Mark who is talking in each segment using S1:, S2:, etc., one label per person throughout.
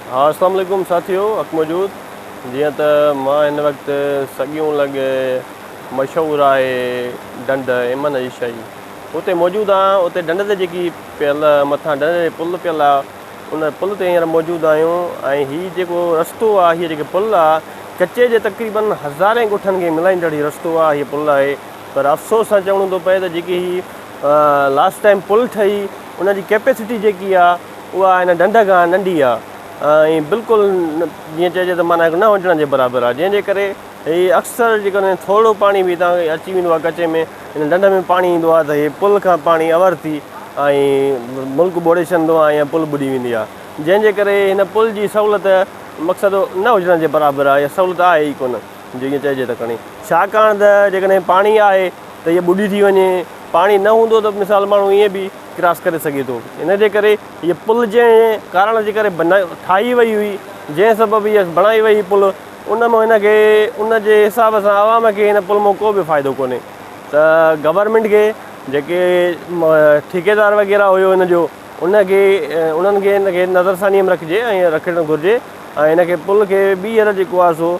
S1: हाँ, अस्सलाम वालेकुम साथियों, अक मौजूद जीअं त मां हिन वक़्तु सॻियूं लॻे मशहूरु आहे ढंढ इमन जी शइ उते मौजूदु आहियां। उते ढंढ ते जेकी पियल मथां ढंढ ते पुल पियल आहे उन पुल ते हींअर मौजूदु आहियूं। ऐं हीउ जेको रस्तो आहे, हीअ जेके पुल आहे कचे जे तक़रीबन हज़ारे ॻोठनि खे मिलाईंदड़ हीउ रस्तो आहे, हीअ पुल आहे। पर अफ़सोस सां चवणो थो पए त जेकी हीअ लास्ट टाइम पुल ठही उनजी कैपेसिटी जेकी आहे उहा हिन ढंढ खां नंढी आहे ऐं बिल्कुलु जीअं चइजे त माना न हुजण जे बराबरि आहे, जंहिंजे करे हीअ अक्सर जेकॾहिं थोरो पाणी बि तव्हांखे अची वेंदो आहे कचे में, हिन ढंढ में पाणी ईंदो आहे त हीअ पुल खां पाणी अवर थी ऐं मुल्क ॿोड़े छॾींदो आहे या पुल ॿुॾी वेंदी आहे, जंहिंजे करे हिन पुल जी सहूलियत मक़सदु न हुजण जे बराबरि आहे या सहूलियत आहे ई कोन जीअं चइजे त खणी। छाकाणि त जेकॾहिं पाणी आहे त हीअ ॿुॾी थी वञे, पाणी न हूंदो त मिसाल माण्हू ईअं बि क्रॉस करे सघे थो। इन जे करे हीअ पुल जंहिं कारण जे करे ठाही वई हुई, जंहिं सबबु हीअ बणाई वई पुल, उन मां हिनखे उन जे हिसाब सां आवाम खे हिन पुल मां को बि फ़ाइदो कोन्हे। त गवर्नमेंट खे जेके ठेकेदार वग़ैरह हुयो हिन जो उन्हनि खे हिनखे नज़रसानीअ में रखिजे ऐं रखणु घुरिजे ऐं हिनखे पुल खे ॿीहर जेको आहे सो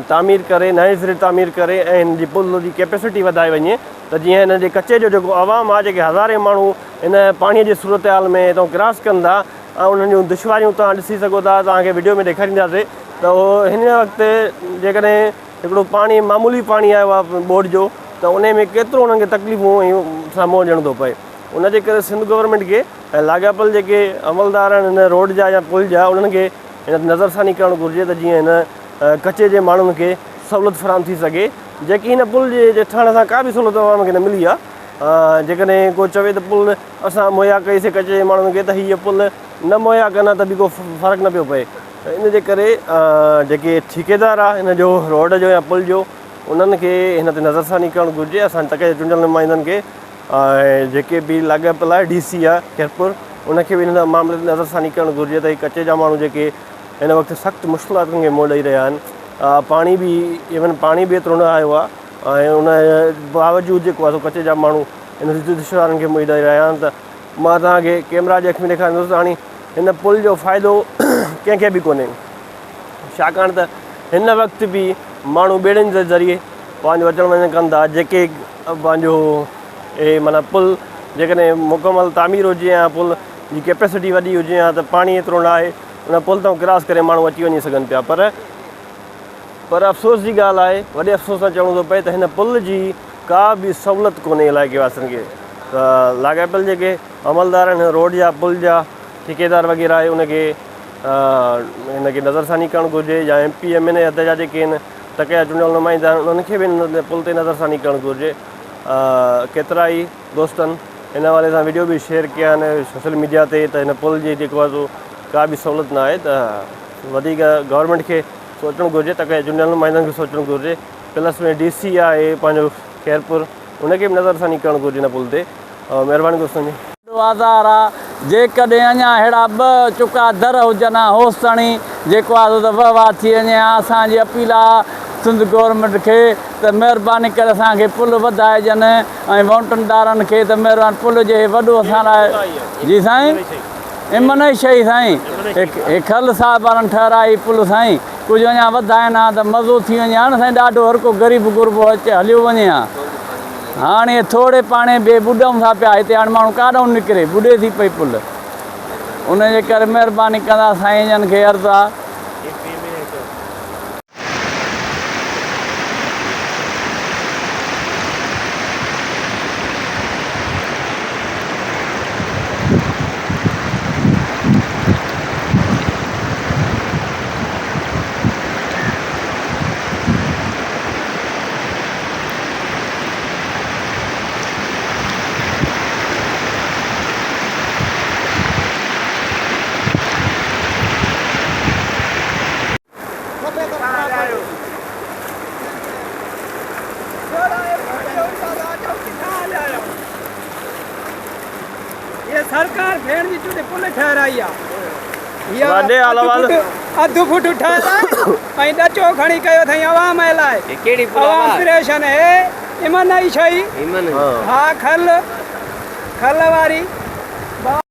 S1: तामीर करे, नए सिरे तामीर करे ऐं हिन जी पुल जी कैपेसिटी वधाए वञे त जीअं हिन जे कचे जो जेको आवाम आहे, जेके हज़ारे माण्हू हिन पाणीअ जी सूरत हाल में हितां क्रॉस कनि था ऐं उन्हनि जूं दुश्वारियूं तव्हां ॾिसी सघो था, तव्हांखे वीडियो में ॾेखारींदासीं त उहो हिन वक़्तु जेकॾहिं हिकिड़ो पाणी मामूली पाणी आयो आहे बोर्ड जो त उन में केतिरो उन्हनि खे तकलीफ़ूं सां मुंहुं ॾियणो थो पए। उनजे करे सिंध गवर्नमेंट खे ऐं लाॻापियल जेके अमलदार आहिनि हिन रोड जा या पुल जा, उन्हनि खे हिन नज़रसानी करणु घुरिजे त जीअं हिन कचे जे माण्हुनि खे सहूलियत फराहम थी सघे, जेकी हिन पुल जे ठहण सां का बि सहूलियत आवाम खे न मिली आहे। जेकॾहिं को चवे त पुल असां मुहैया कईसीं कचे जे माण्हुनि खे, त हीअ पुल न मुहैया कनि त बि को फ़र्क़ु न पियो पए। इन जे करे जेके ठेकेदार आहे हिन जो रोड जो या पुल जो, उन्हनि खे हिन ते नज़रसानी करणु घुरिजे। असां तके चूंडियल नुमाइंदनि खे ऐं जेके बि लाॻापियल आहे DC आहे खैरपुर, उनखे बि हिन मामले ते नज़रसानी करणु घुरिजे त हीअ कचे जा माण्हू जेके हिन वक़्तु सख़्तु मुश्किलातुनि खे मुंहुं ॾेई रहिया आहिनि। पाणी बि पाणी बि एतिरो न आयो आहे ऐं उन बावजूदि जेको आहे सो कचे जा माण्हू हिन दुश्वारनि खे मुंहुं ॾेई रहिया आहिनि। त मां तव्हांखे कैमरा जे अख में ॾेखारींदुसि हाणे हिन पुल जो फ़ाइदो कंहिंखे बि कोन्हे, छाकाणि त हिन वक़्तु बि माण्हू ॿेड़ियुनि जे ज़रिए पंहिंजो अचणु वञणु कनि था। जेके पंहिंजो माना पुल जेकॾहिं मुकमल तामीर हुजे या पुल जी कैपेसिटी वॾी हुजे या त पाणी एतिरो न आहे, उन पुल तां क्रॉस करे माण्हू अची वञी सघनि पिया। पर अफ़सोस जी ॻाल्हि आहे, वॾे अफ़सोस सां चवणो थो पए त हिन पुल जी का बि सहूलियत कोन्हे इलाइक़े वासियुनि खे। त लाॻापियल जेके अमलदार आहिनि रोड जा, पुल जा ठेकेदार वग़ैरह आहे, उनखे हिनखे नज़रसानी करणु घुरिजे या MP MNA हद जा जेके आहिनि तके जा चूंडियल नुमाइंदा आहिनि, उन्हनि खे बि हिन पुल ते नज़रसानी करणु घुरिजे। केतिरा ई दोस्तनि हिन वारे सां वीडियो बि शेयर कया आहिनि सोशल मीडिया ते त हिन पुल जी जेको आहे सो का बि सहूलियत न आहे। त वधीक गवर्नमेंट खे सोचणु घुरिजे, तके चूंडियल नुमाइंदनि खे सोचणु घुरिजे, प्लस में DC आहे पंहिंजो खैरपुर, उनखे बि नज़रसानी करणु घुरिजे हिन पुल ते। महिरबानी दोस्तनि जी।
S2: आज़ार आहे जेकॾहिं अञा अहिड़ा ॿ चुका दर हुजनि होसि ताणी जेको आहे त वहिंवार थी वञे। असांजी अपील आहे सिंध गवर्नमेंट खे त महिरबानी करे असांखे पुल वधाइजनि ऐं माउंटेनदारनि खे त महिरबानी पुल जे वॾो असां लाइ। जी साईं, इमन ई शइ साईं, खल साहिब वारनि ठहिराई पुल साईं, कुझु अञा वधाइनि हा त मज़ो थी वञे हा न साईं। ॾाढो हर को ग़रीब गुरबो अचे हलियो वञे हा। हाणे थोरे पाणी बि ॿुॾूं था पिया, हिते हाणे माण्हू काॾों निकिरे, ॿुॾे थी पई पुल। उनजे करे महिरबानी कंदा साईं जन खे अर्ज़ु आहे।
S3: ये सरकार भेड़ जी चुने पुल ठहराई आहे, अधु फुट ठहराई ऐं ॾचो खणी कयो अथई अवाम लाइ। अवाम परेशान आहे। इमन ई शइ, हा खल वारी